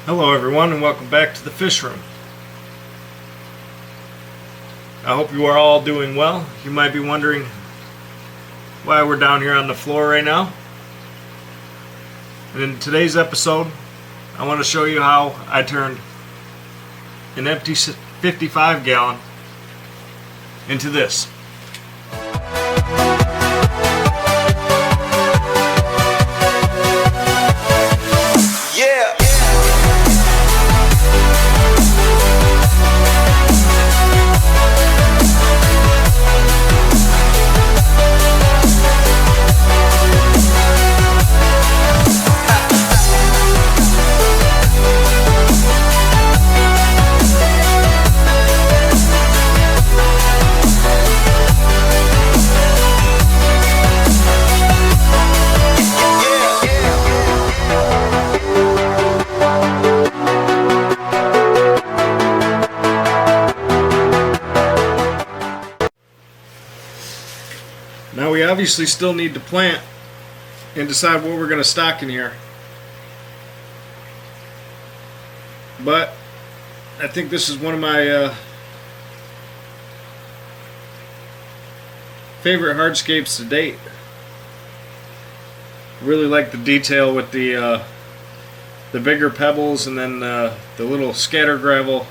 Hello everyone and welcome back to the Fishroom. I hope you are all doing well. You might be wondering why we're down here on the floor right now. And in today's episode, I want to show you how I turned an empty 55 gallon into this. Now we obviously still need to plant and decide what we're going to stock in here. But I think this is one of my favorite hardscapes to date. Really like the detail with the bigger pebbles and then the little scatter gravel.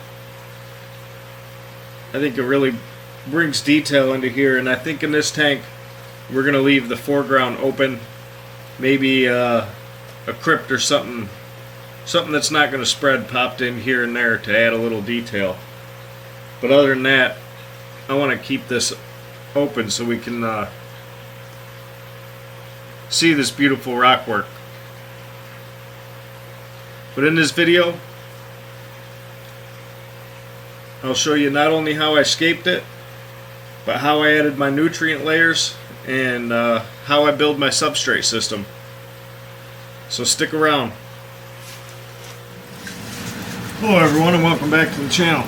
I think it really brings detail into here, and I think in this tank we're going to leave the foreground open, maybe a crypt or something that's not going to spread popped in here and there to add a little detail. But other than that, I want to keep this open so we can see this beautiful rock work. But in this video, I'll show you not only how I scaped it, but how I added my nutrient layers and how I build my substrate system. So stick around. Hello everyone and welcome back to the channel.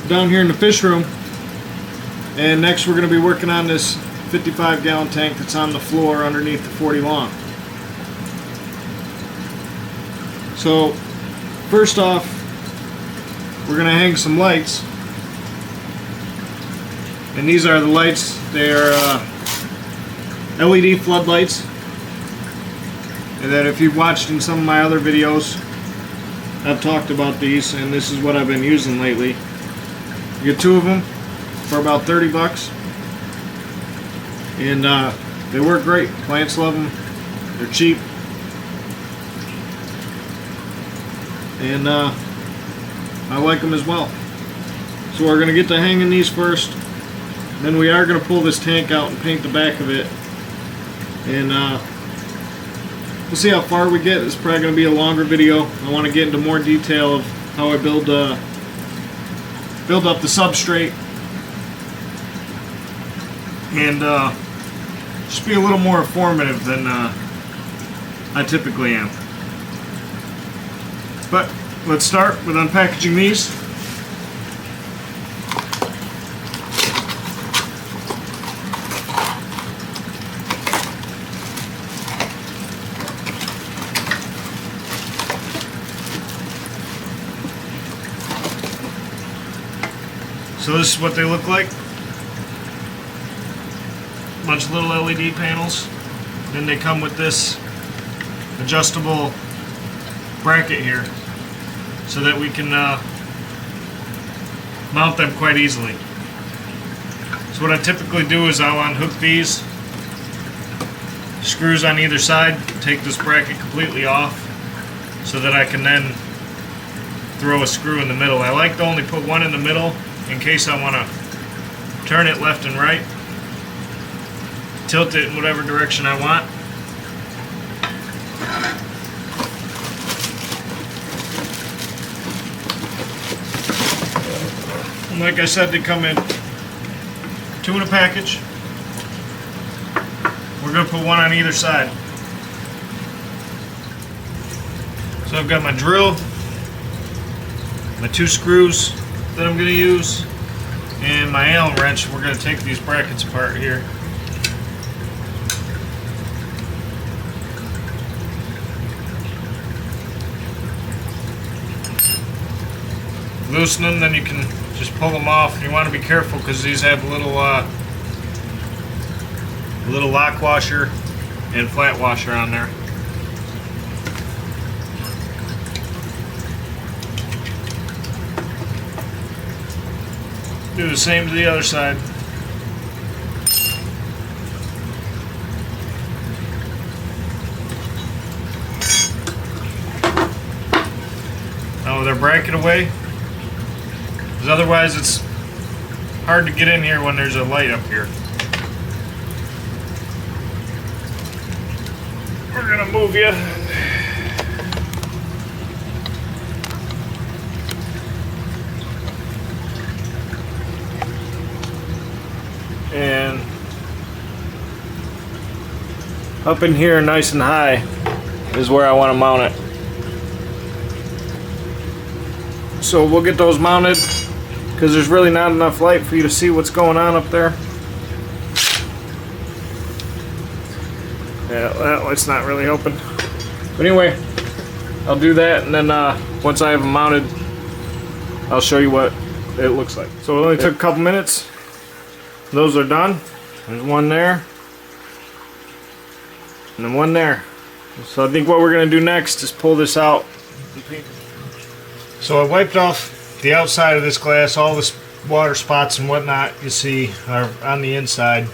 Down here in the fish room, and next we're going to be working on this 55 gallon tank that's on the floor underneath the 40 long. So first off, we're going to hang some lights. And these are the lights. They're LED floodlights. And then if you've watched in some of my other videos, I've talked about these, and this is what I've been using lately. You get two of them for about 30 bucks. And they work great. Plants love them. They're cheap. And I like them as well. So we're going to get to hanging these first. Then we are going to pull this tank out and paint the back of it, and we'll see how far we get. It's probably going to be a longer video. I want to get into more detail of how I build up the substrate, and just be a little more informative than I typically am. But let's start with unpackaging these. So this is what they look like. Bunch of little LED panels. Then they come with this adjustable bracket here so that we can mount them quite easily. So what I typically do is I'll unhook these screws on either side, take this bracket completely off so that I can then throw a screw in the middle. I like to only put one in the middle in case I want to turn it left and right, tilt it in whatever direction I want. And like I said, they come in two in a package. We're going to put one on either side. So I've got my drill, my two screws that I'm going to use, and my Allen wrench. We're going to take these brackets apart here. loosen them, then you can just pull them off. You want to be careful because these have a little lock washer and flat washer on there. Do the same to the other side. Now with our bracket away, because otherwise it's hard to get in here when there's a light up here. We're gonna move you. And up in here nice and high is where I want to mount it. So we'll get those mounted because there's really not enough light for you to see what's going on up there. Yeah, that light's not really helping. But anyway, I'll do that, and then once I have them mounted, I'll show you what it looks like. So it only took a couple minutes. Those are done. There's one there, and then one there. So I think what we're going to do next is pull this out. So I wiped off the outside of this glass. All this water spots and whatnot you see are on the inside.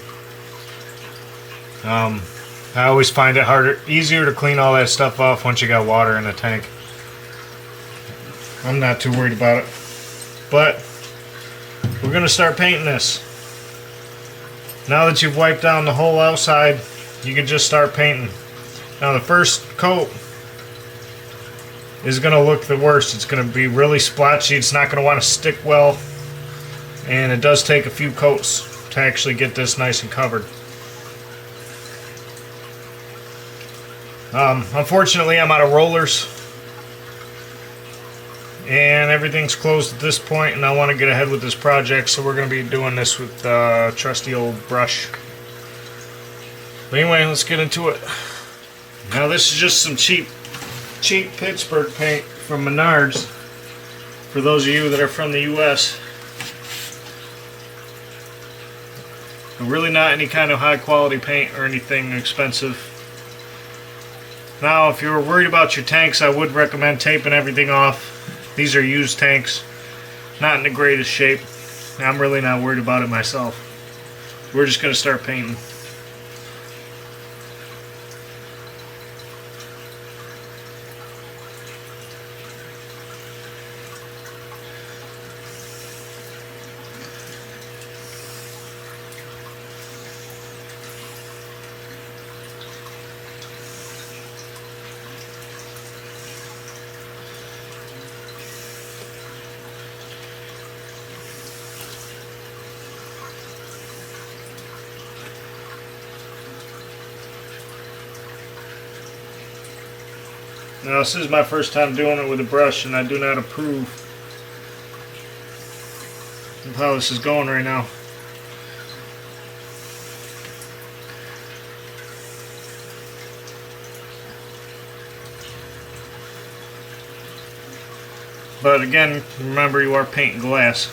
I always find it easier to clean all that stuff off once you got water in the tank. I'm not too worried about it. But we're going to start painting this. Now that you've wiped down the whole outside, you can just start painting. Now the first coat is going to look the worst. It's going to be really splotchy. It's not going to want to stick well. And it does take a few coats to actually get this nice and covered. Unfortunately, I'm out of rollers. And everything's closed at this point, and I want to get ahead with this project, so we're going to be doing this with trusty old brush. But anyway, let's get into it. Now this is just some cheap Pittsburgh paint from Menards, for those of you that are from the US. Really not any kind of high quality paint or anything expensive. Now if you were worried about your tanks, I would recommend taping everything off. These are used tanks, not in the greatest shape. I'm really not worried about it myself. We're just going to start painting. Now this is my first time doing it with a brush, and I do not approve of how this is going right now. But again, remember you are painting glass.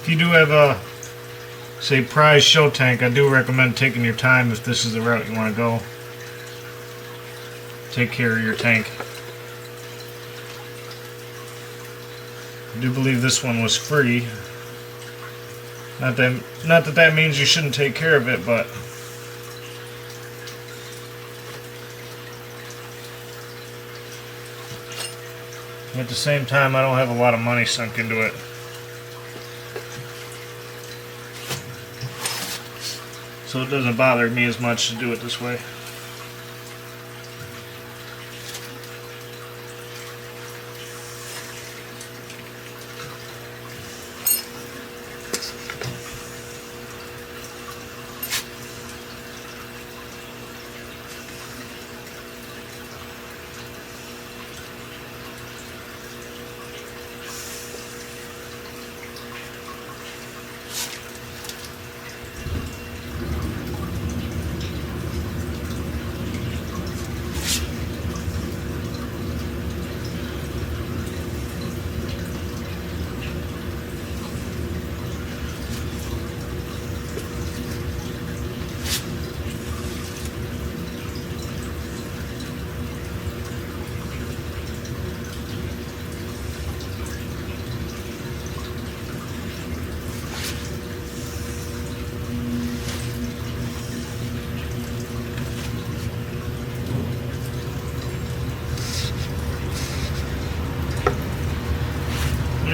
If you do have a, say, prize show tank, I do recommend taking your time if this is the route you want to go. Take care of your tank. I do believe this one was free. Not that that means you shouldn't take care of it, but At the same time, I don't have a lot of money sunk into it. So it doesn't bother me as much to do it this way.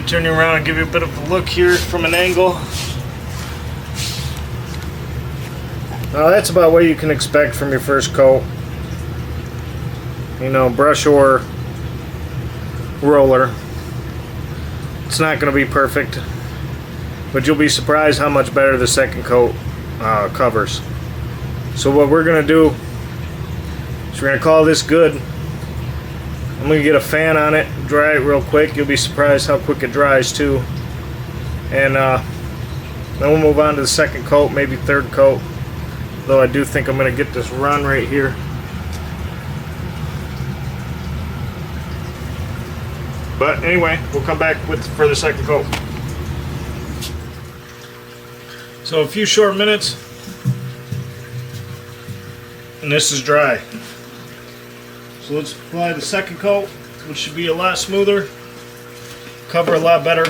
Turn you around and give you a bit of a look here from an angle. Now that's about what you can expect from your first coat. You know, brush or roller. It's not going to be perfect, but you'll be surprised how much better the second coat covers. So what we're going to do is we're going to call this good. I'm going to get a fan on it, dry it real quick. You'll be surprised how quick it dries too. And then we'll move on to the second coat, maybe third coat. Though I do think I'm going to get this run right here. But anyway, we'll come back for the second coat. So a few short minutes, and this is dry. So let's apply the second coat, which should be a lot smoother, cover a lot better.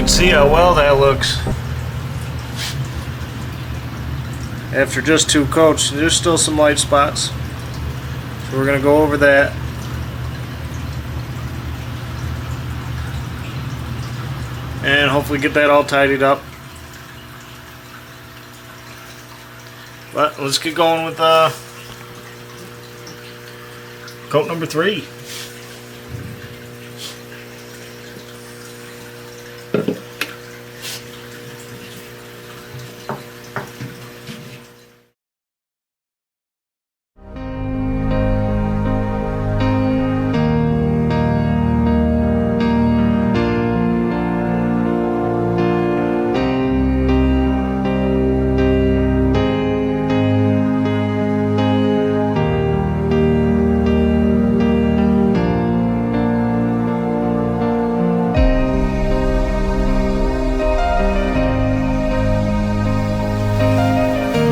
See how well that looks after just two coats. There's still some light spots, so we're going to go over that. And hopefully get that all tidied up. But let's get going with coat number 3.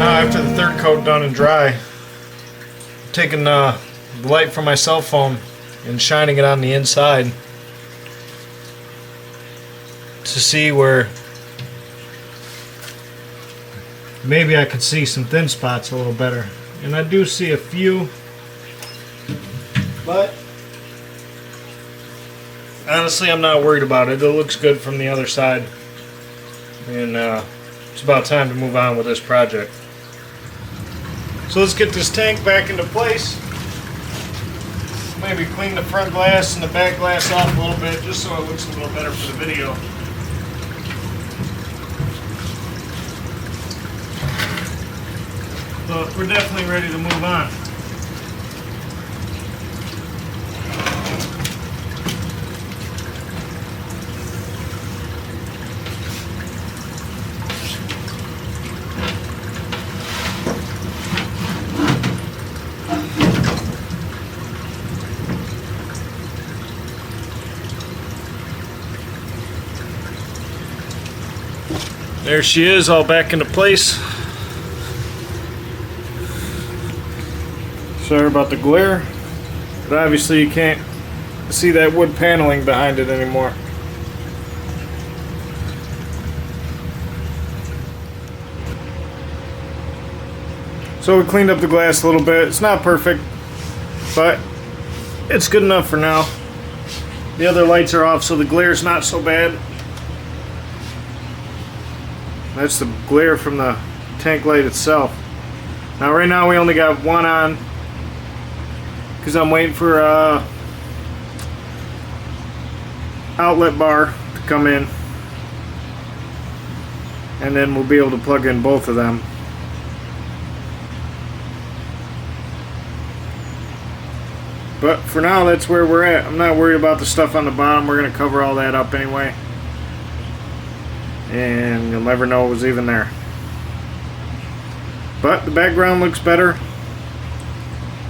After the third coat done and dry, taking the light from my cell phone and shining it on the inside to see where maybe I could see some thin spots a little better. And I do see a few, but honestly I'm not worried about it. It looks good from the other side, and it's about time to move on with this project. So let's get this tank back into place. Maybe clean the front glass and the back glass off a little bit just so it looks a little better for the video. So we're definitely ready to move on. There she is, all back into place. Sorry about the glare, but obviously you can't see that wood paneling behind it anymore. So we cleaned up the glass a little bit. It's not perfect, but it's good enough for now. The other lights are off, so the glare's not so bad. That's the glare from the tank light itself. Now right now we only got one on because I'm waiting for outlet bar to come in, and then we'll be able to plug in both of them. But for now, that's where we're at. I'm not worried about the stuff on the bottom. We're going to cover all that up anyway, and you'll never know it was even there. But the background looks better.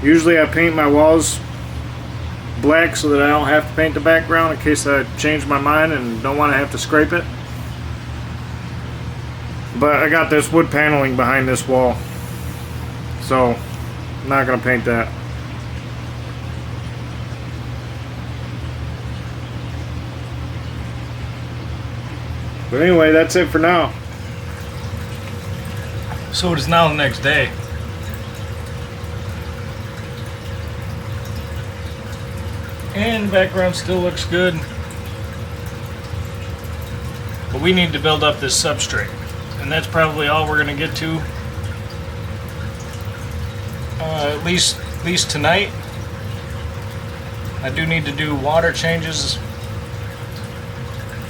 Usually I paint my walls black so that I don't have to paint the background in case I change my mind and don't want to have to scrape it. But I got this wood paneling behind this wall, so I'm not going to paint that. But anyway, that's it for now. So it is now the next day. And the background still looks good. But we need to build up this substrate. And that's probably all we're going to get to. At least tonight. I do need to do water changes.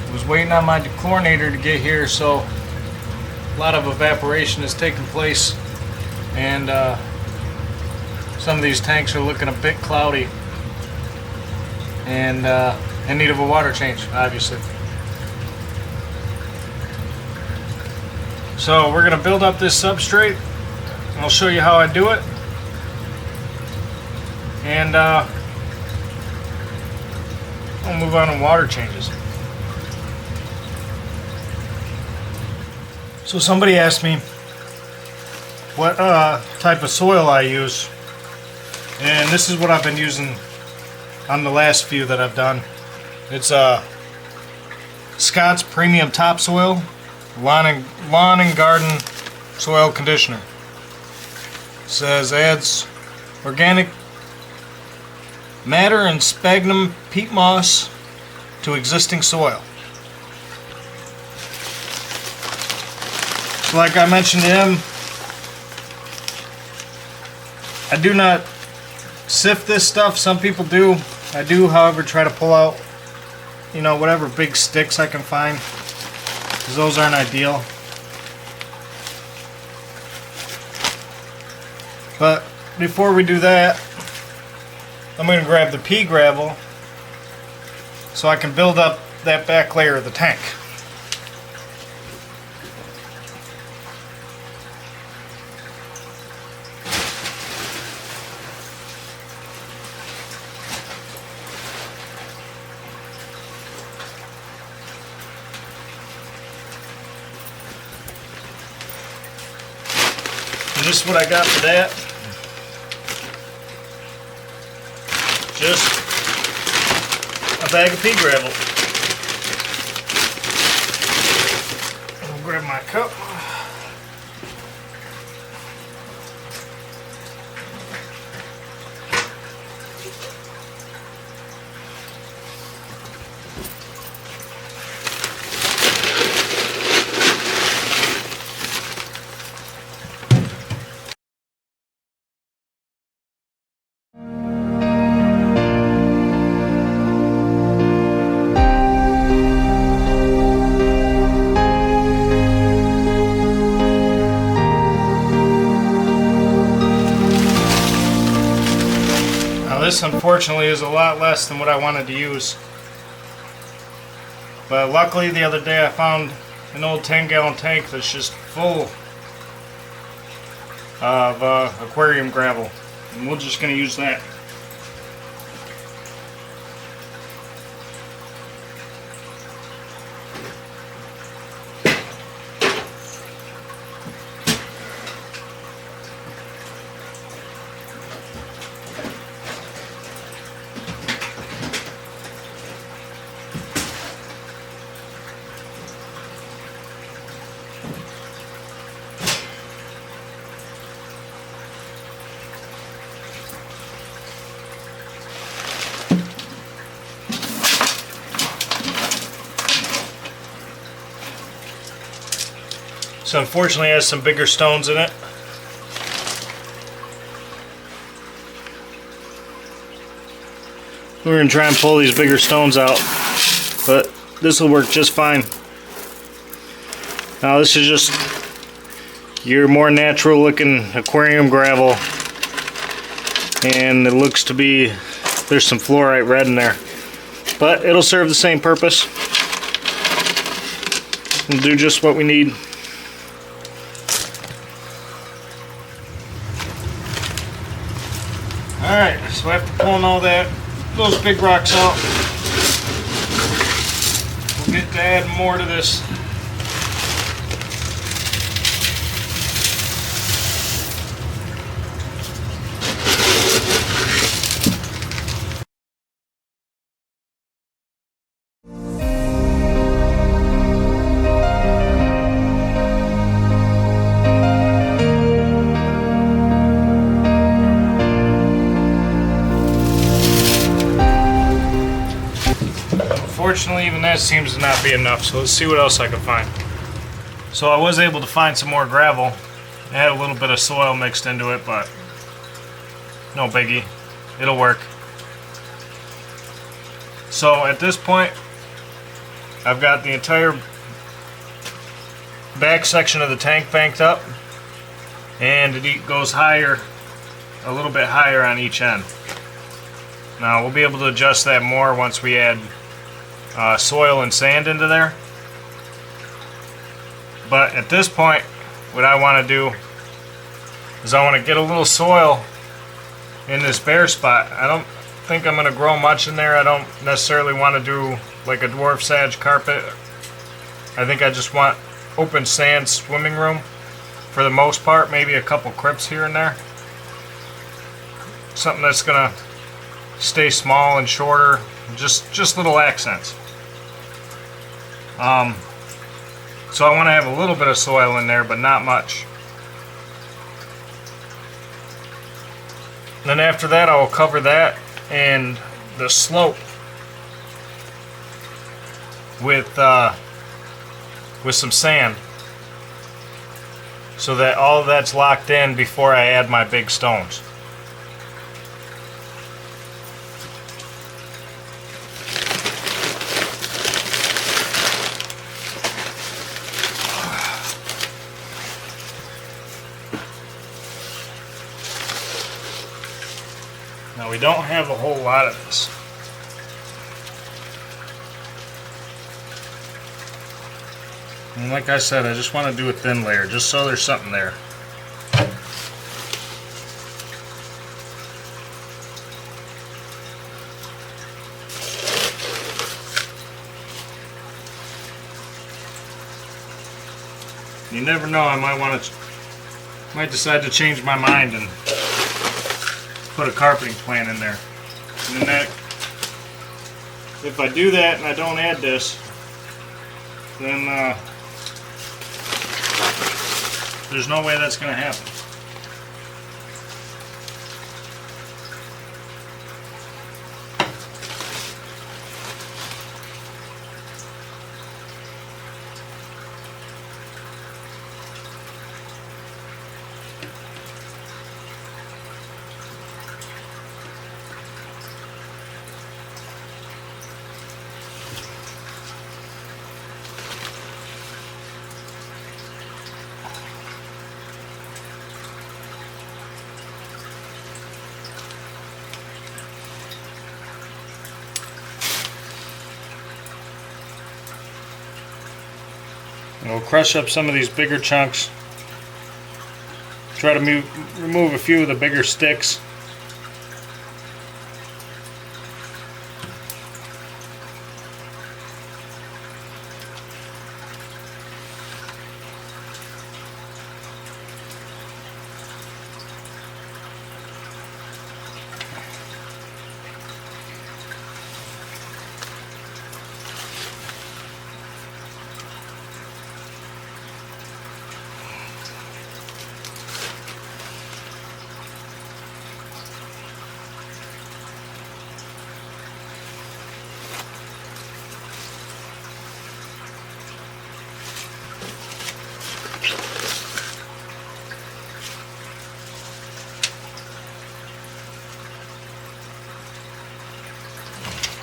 I was waiting on my dechlorinator to get here, so a lot of evaporation is taking place, and some of these tanks are looking a bit cloudy and in need of a water change, obviously. So we're going to build up this substrate. I'll show you how I do it, and I'll move on to water changes. So somebody asked me what type of soil I use, and this is what I've been using on the last few that I've done. It's Scott's Premium Topsoil Lawn and Garden Soil Conditioner. It says adds organic matter and sphagnum peat moss to existing soil. Like I mentioned to him, I do not sift this stuff. Some people do. I do, however, try to pull out, you know, whatever big sticks I can find, because those aren't ideal. But before we do that, I'm going to grab the pea gravel so I can build up that back layer of the tank. And this is what I got for that. Just a bag of pea gravel. I'll grab my cup. This unfortunately is a lot less than what I wanted to use, but luckily the other day I found an old 10-gallon tank that's just full of aquarium gravel, and we're just going to use that. This unfortunately has some bigger stones in it. We're going to try and pull these bigger stones out, but this will work just fine. Now this is just your more natural looking aquarium gravel, and it looks to be, there's some fluorite red in there, but it'll serve the same purpose. It'll do just what we need. Alright, so after pulling all those big rocks out, we'll get to add more to this. Unfortunately, even that seems to not be enough, so let's see what else I can find. So I was able to find some more gravel. It had a little bit of soil mixed into it, but no biggie. It'll work. So at this point, I've got the entire back section of the tank banked up, and it goes higher, a little bit higher on each end. Now we'll be able to adjust that more once we add soil and sand into there. But at this point, what I want to do is I want to get a little soil in this bare spot. I don't think I'm going to grow much in there. I don't necessarily want to do like a dwarf sage carpet. I think I just want open sand swimming room for the most part, maybe a couple crypts here and there. Something that's going to stay small and shorter, just little accents. So I want to have a little bit of soil in there, but not much. Then after that, I will cover that and the slope with some sand, so that all of that's locked in before I add my big stones. Now we don't have a whole lot of this. And like I said, I just want to do a thin layer, just so there's something there. You never know, I might decide to change my mind and put a carpeting plan in there. And then that, if I do that and I don't add this, then there's no way that's going to happen. And we'll crush up some of these bigger chunks. Try to remove a few of the bigger sticks.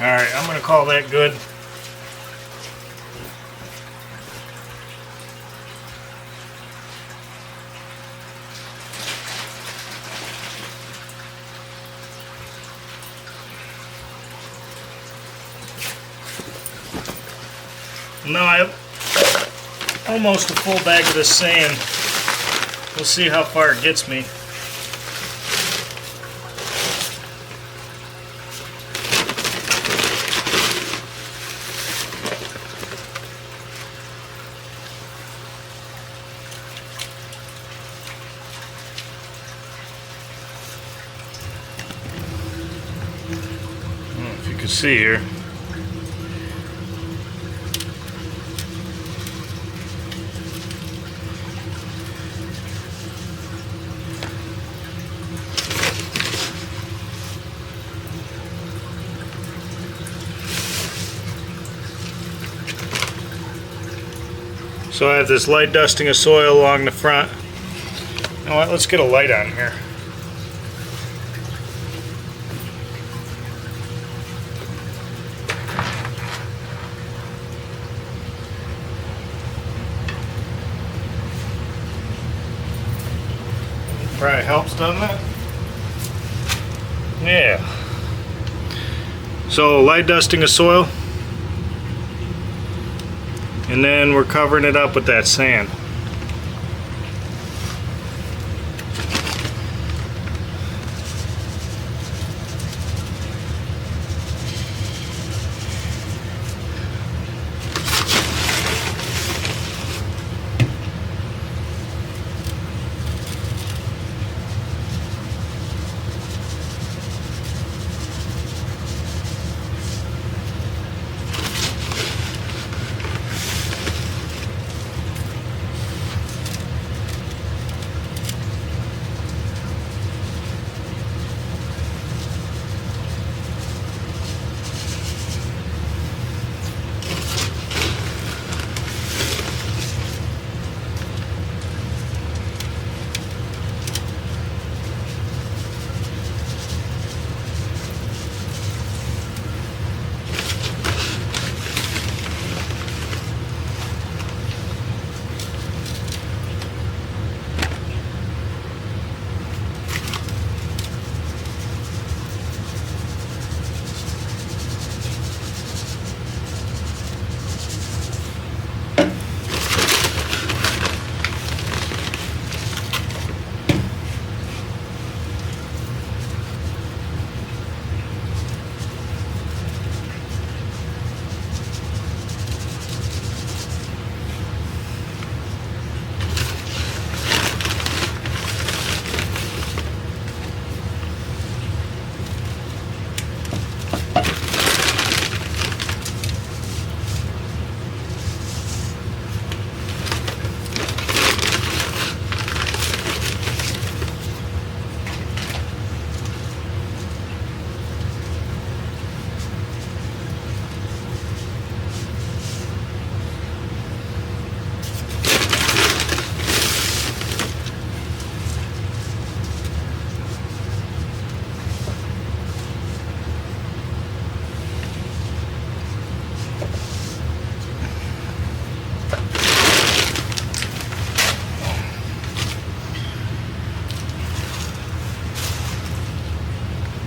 Alright, I'm going to call that good. Now I have almost a full bag of this sand. We'll see how far it gets me. I don't know if you can see here. So I have this light dusting of soil along the front. You know what, let's get a light on here. Probably helps, doesn't it? Yeah. So light dusting of soil. And then we're covering it up with that sand.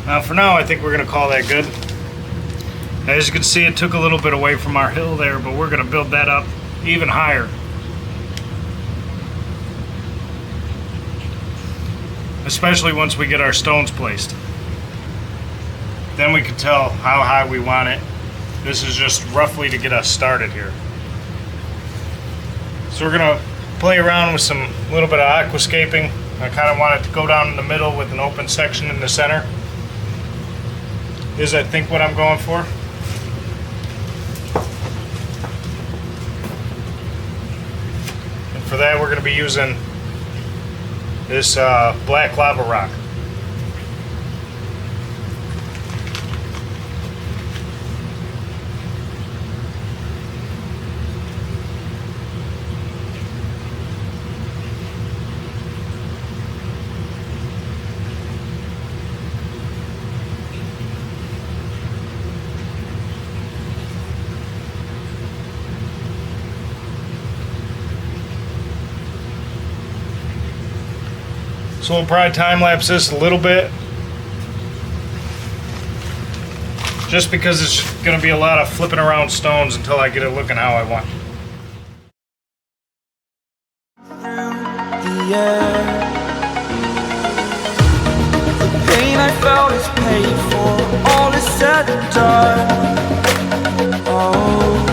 Now for now, I think we're going to call that good. As you can see, it took a little bit away from our hill there, but we're going to build that up even higher. Especially once we get our stones placed. Then we can tell how high we want it. This is just roughly to get us started here. So we're going to play around with some little bit of aquascaping. I kind of want it to go down in the middle with an open section in the center. Is I think what I'm going for. And for that we're going to be using this black lava rock. So we'll probably time-lapse this a little bit, just because it's going to be a lot of flipping around stones until I get it looking how I want. The air. The pain I felt is paid for, all is said and done. Oh,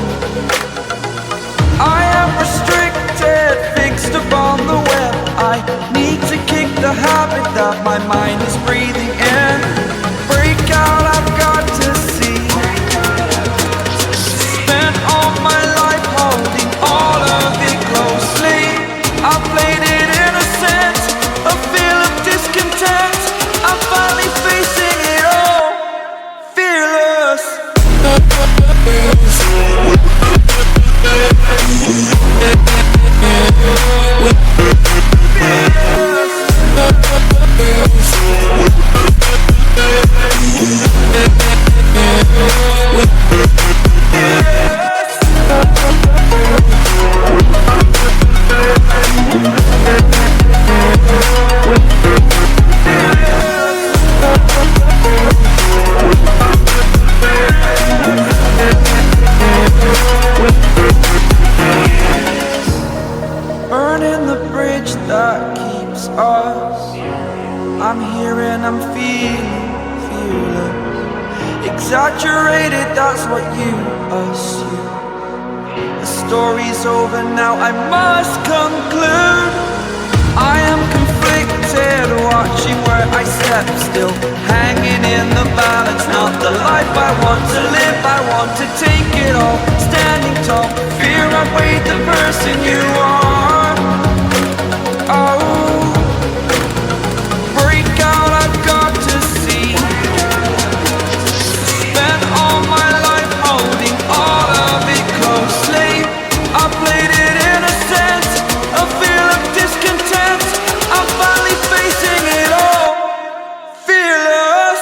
I am restricted, fixed upon the web. I need to kick the habit that my mind is breathing in. Break out, I've got to see. Spent all my life holding all of it closely. I played it innocent, a feel of discontent. I'm finally facing it all, fearless. Burning the bridge that keeps us. I'm here and I'm feeling fearless. Exaggerated, that's what you assume. The story's over now, I must conclude. I am conflicted, watching where I step still, hanging in the balance. Not the life I want to live, I want to take it all. Standing tall, fear outweighed the person you are. Oh, break out, I've got to see. Spent all my life holding all of it closely. I played it innocent, a feel of discontent. I'm finally facing it all, fearless.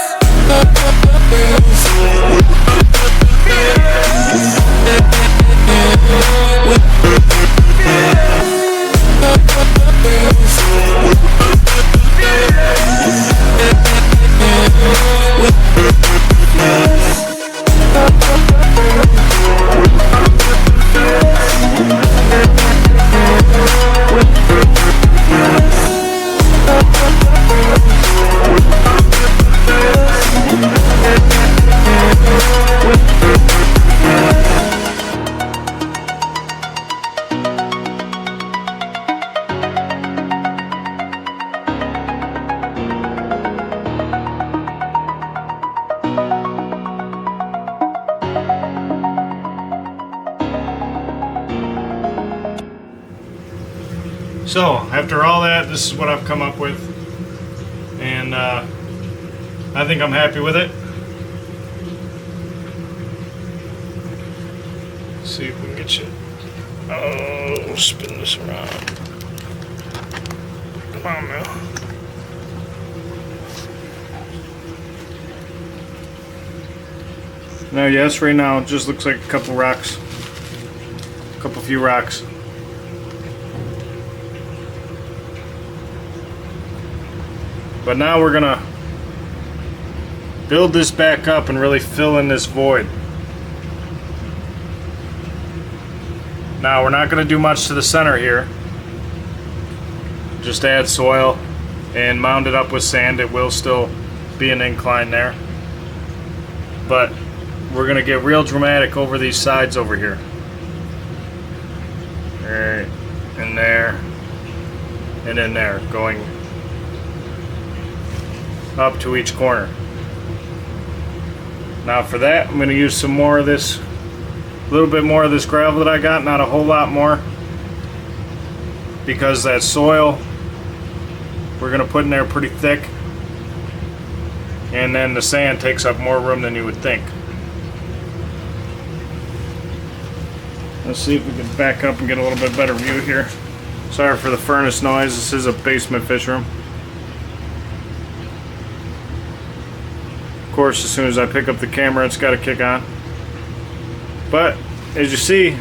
So, after all that, this is what I've come up with, and I think I'm happy with it. Let's see if we can get you. Oh, spin this around. Come on now. Now, yes, right now it just looks like a couple rocks, a few rocks. But now we're gonna build this back up and really fill in this void. Now we're not gonna do much to the center here. Just add soil and mound it up with sand. It will still be an incline there. But we're gonna get real dramatic over these sides over here. Alright, in there, and in there, going up to each corner. Now for that, I'm going to use some more of this, a little bit more of this gravel that I got, not a whole lot more, because that soil we're going to put in there pretty thick, and then the sand takes up more room than you would think. Let's see if we can back up and get a little bit better view here. Sorry for the furnace noise, this is a basement fish room. Of course, as soon as I pick up the camera, it's got to kick on. But as you see,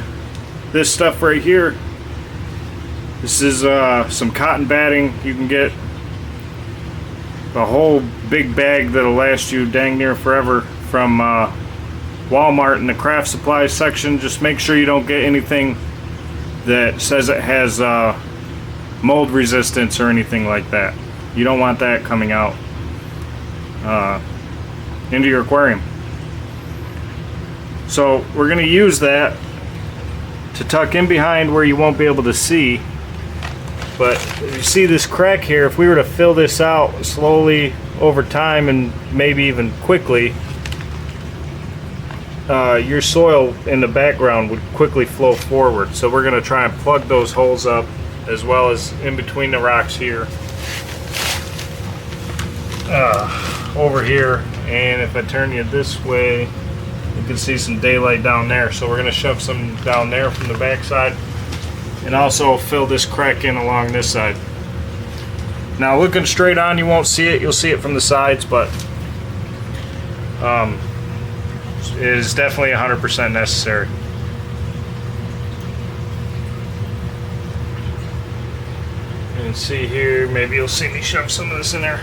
this stuff right here, this is some cotton batting you can get a whole big bag that'll last you dang near forever from Walmart in the craft supplies section. Just make sure you don't get anything that says it has mold resistance or anything like that. You don't want that coming out into your aquarium. So we're going to use that to tuck in behind where you won't be able to see. But if you see this crack here, if we were to fill this out slowly over time and maybe even quickly, your soil in the background would quickly flow forward. So we're going to try and plug those holes up, as well as in between the rocks here, over here. And if I turn you this way, you can see some daylight down there. So we're going to shove some down there from the back side, and also fill this crack in along this side. Now looking straight on, you won't see it. You'll see it from the sides, but it is definitely 100% necessary. And see here, maybe you'll see me shove some of this in there.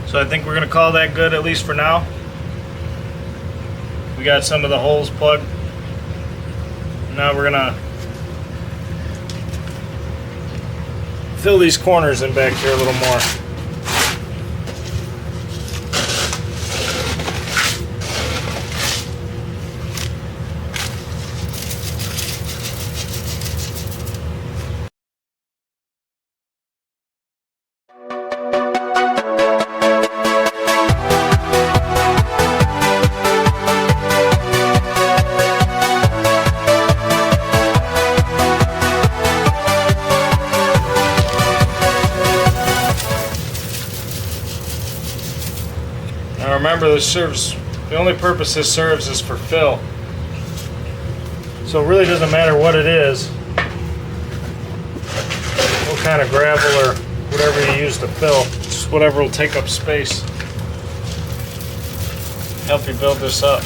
So I think we're going to call that good, at least for now. We got some of the holes plugged. Now we're going to fill these corners in back here a little more. Now remember, the only purpose this serves is for fill. So it really doesn't matter what it is, what kind of gravel or whatever you use to fill, just whatever will take up space. Help you build this up.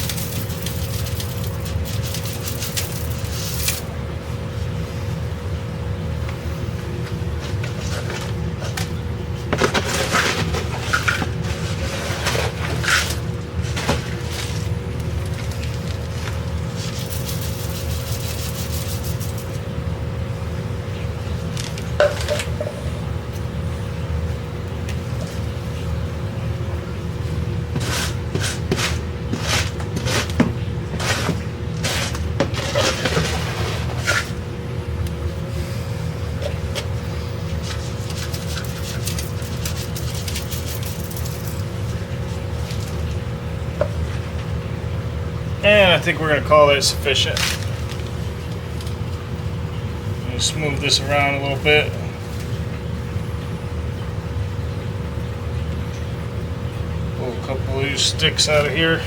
And I think we're going to call that sufficient. Let's move this around a little bit. Pull a couple of these sticks out of here.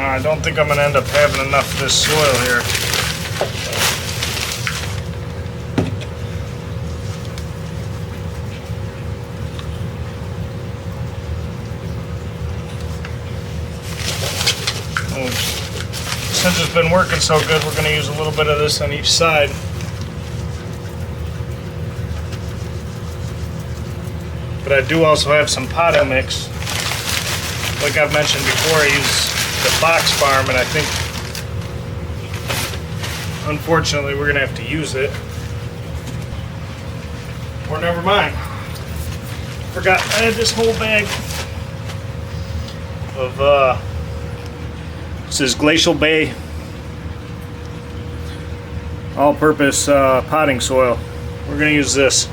No, I don't think I'm going to end up having enough of this soil here. Since it's been working so good, we're going to use a little bit of this on each side. But I do also have some potting mix. Like I've mentioned before, I use the Fox Farm, and I think, unfortunately, we're going to have to use it. Or never mind. Forgot I had this whole bag of, this is Glacial Bay all-purpose potting soil. We're going to use this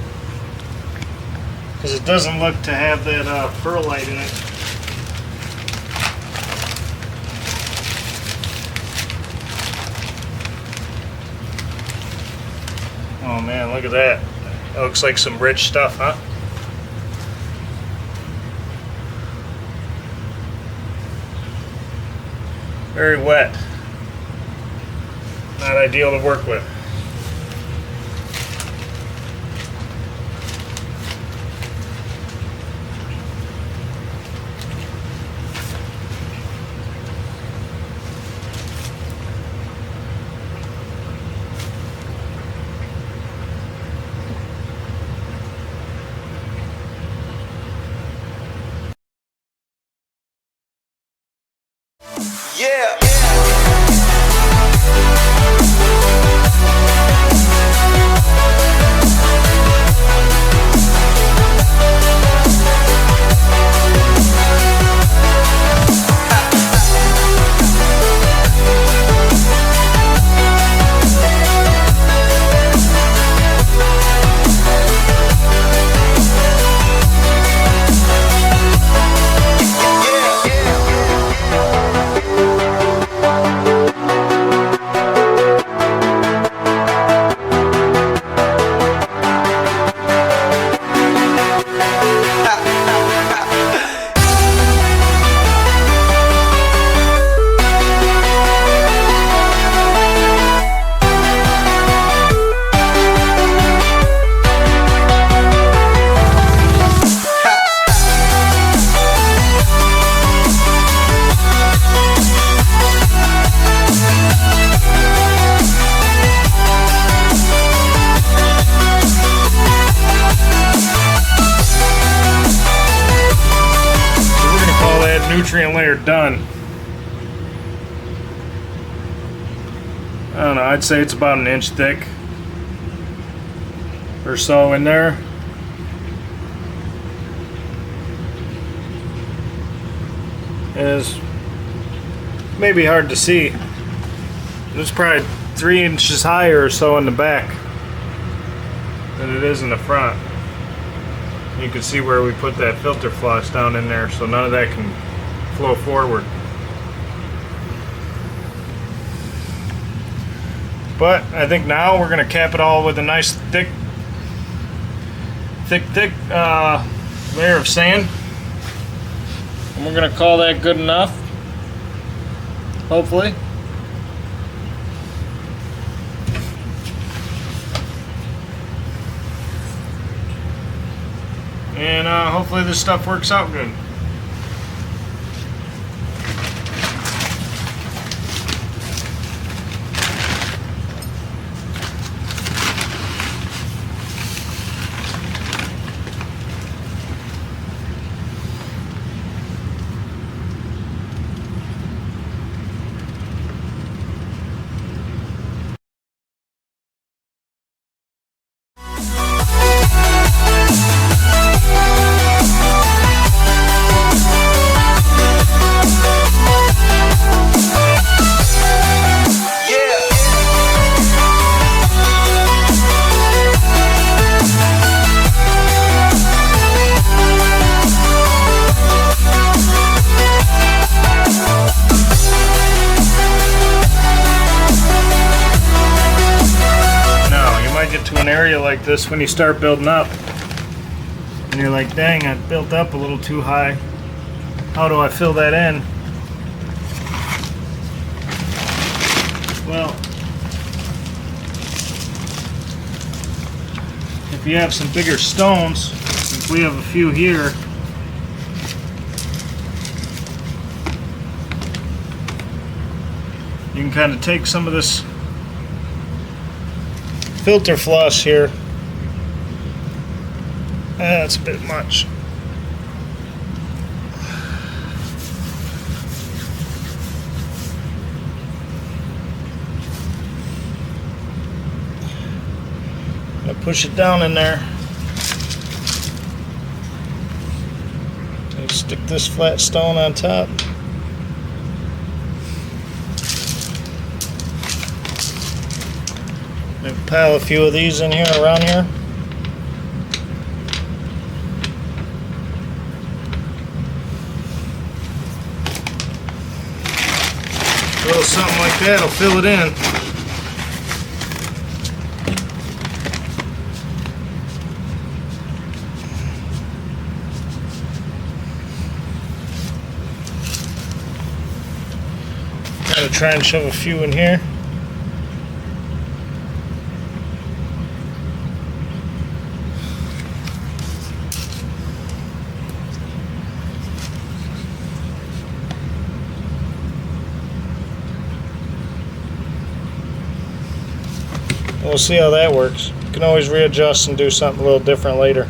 because it doesn't look to have that perlite in it. Oh man, look at that. That looks like some rich stuff, huh? Very wet. Not ideal to work with. Yeah. Nutrient layer done. I don't know, I'd say it's about an inch thick or so in there. It is maybe hard to see. It's probably 3 inches higher or so in the back than it is in the front. You can see where we put that filter floss down in there, so none of that can flow forward. But I think now we're going to cap it all with a nice thick layer of sand. And we're going to call that good enough, hopefully. And hopefully this stuff works out good. Area like this when you start building up and you're like, dang, I built up a little too high. How do I fill that in? Well, if you have some bigger stones, since we have a few here, you can kind of take some of this filter floss here. That's a bit much. I'm gonna push it down in there. And stick this flat stone on top. Maybe pile a few of these in here, around here. A little something like that will fill it in. Gotta try and shove a few in here. We'll see how that works. You can always readjust and do something a little different later.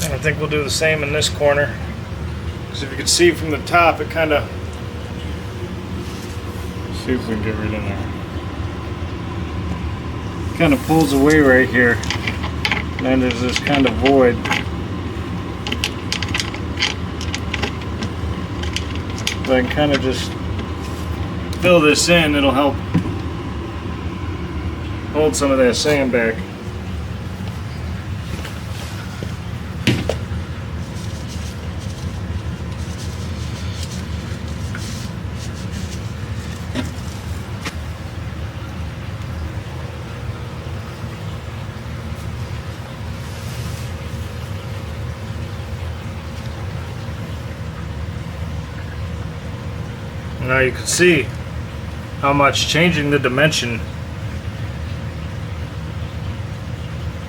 I think we'll do the same in this corner, because if you can see from the top, it kind of, see if we can get rid of there, kind of pulls away right here, and then there's this kind of void. If I can kind of just fill this in, it'll help hold some of that sand back. Now you can see how much changing the dimension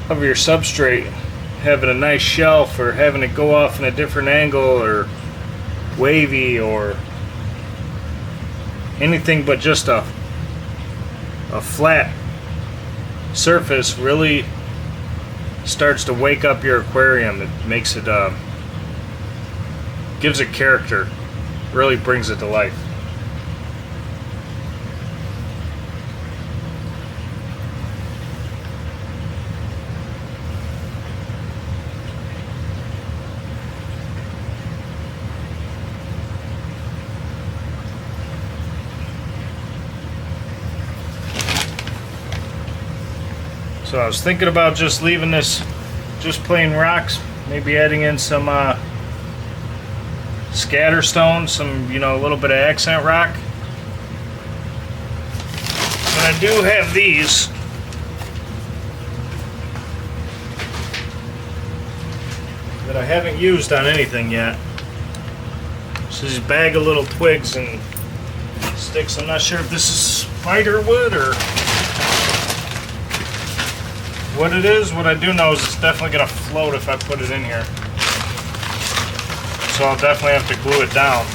of your substrate, having a nice shelf or having it go off in a different angle or wavy or anything but just a flat surface, really starts to wake up your aquarium. It makes it, gives it character, really brings it to life. So I was thinking about just leaving this just plain rocks, maybe adding in some scatter stones, some, you know, a little bit of accent rock. But I do have these. That I haven't used on anything yet. So just bag of little twigs and sticks. I'm not sure if this is spider wood or what it is. What I do know is it's definitely going to float if I put it in here. So I'll definitely have to glue it down.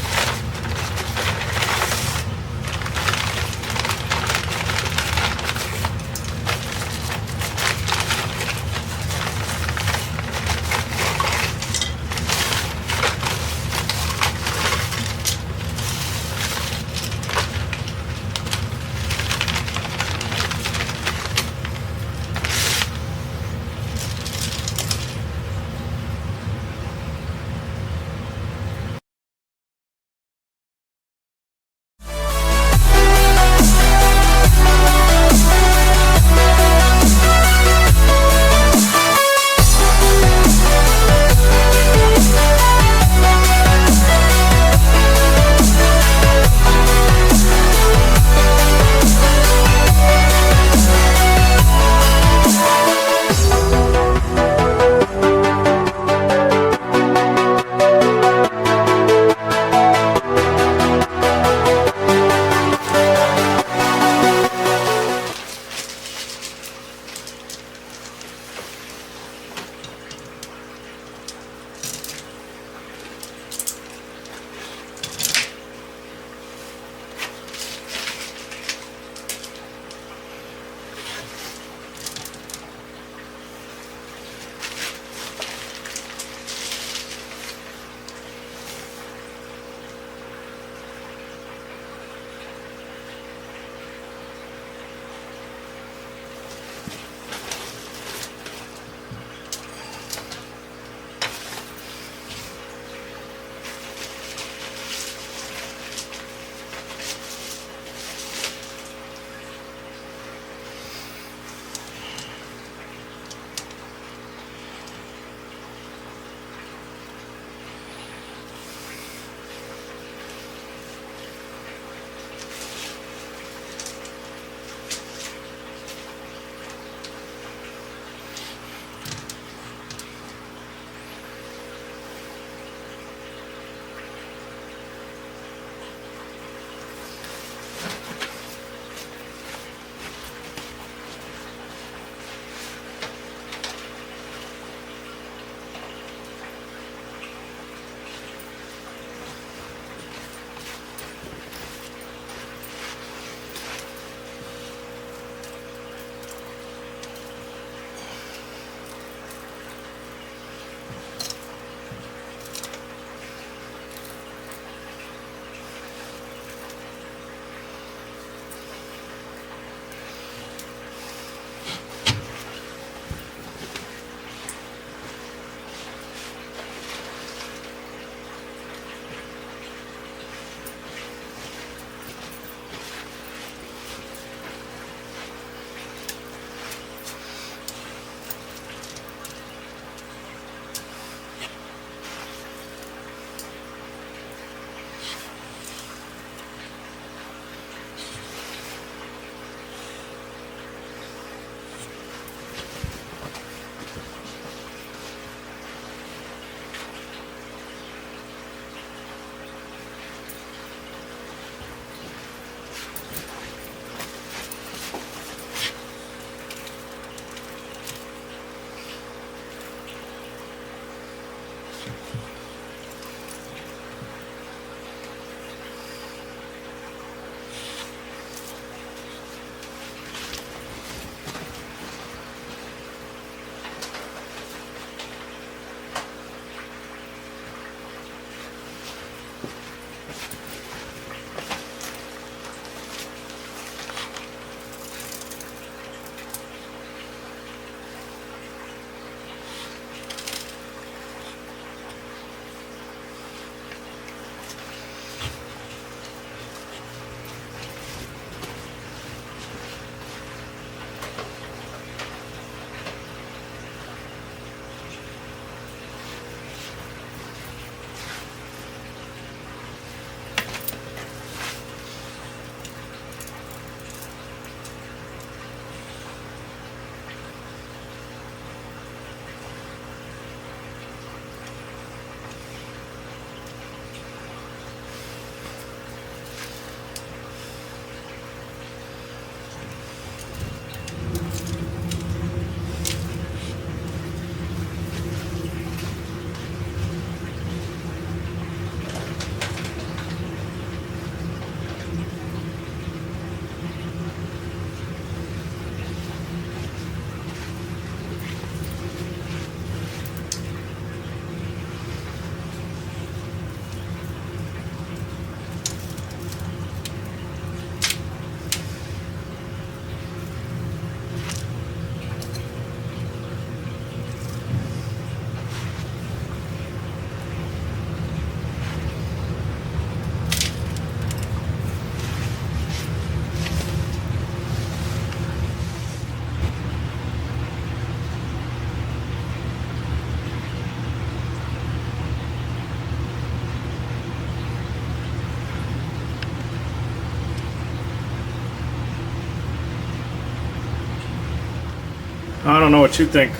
I don't know what you think.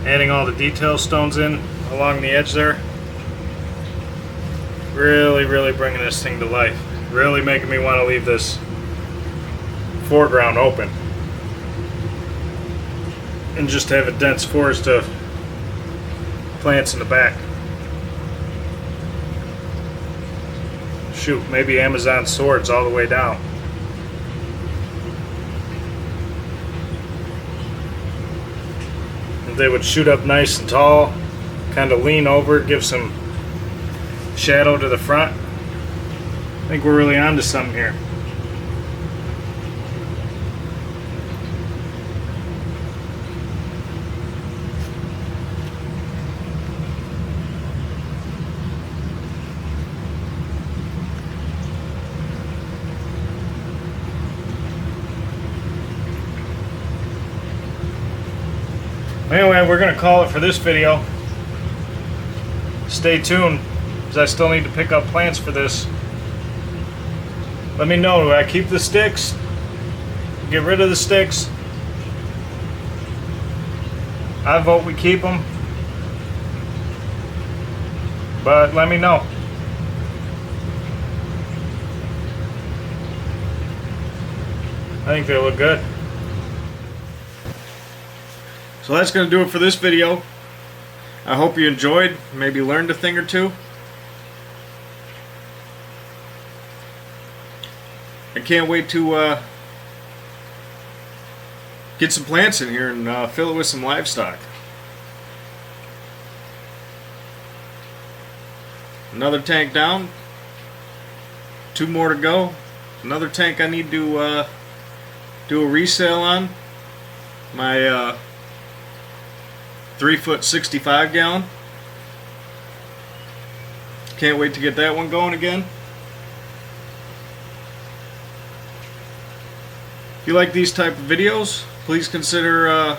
Adding all the detail stones in along the edge there. Really bringing this thing to life. Really making me want to leave this foreground open. And just have a dense forest of plants in the back. Shoot, maybe Amazon swords all the way down. If they would shoot up nice and tall, kind of lean over, give some shadow to the front. I think we're really onto something here. Anyway, we're going to call it for this video. Stay tuned, because I still need to pick up plants for this. Let me know, do I keep the sticks? Get rid of the sticks? I vote we keep them. But let me know. I think they look good. So that's going to do it for this video. I hope you enjoyed, maybe learned a thing or two. I can't wait to get some plants in here and fill it with some livestock. Another tank down. 2 more to go. Another tank I need to do a resale on. My 3-foot 65 gallon. Can't wait to get that one going again. If you like these type of videos, please consider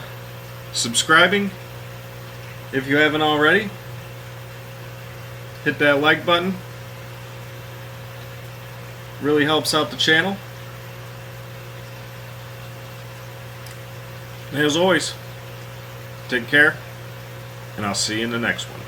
subscribing if you haven't already. Hit that like button. Really helps out the channel. And as always, take care, and I'll see you in the next one.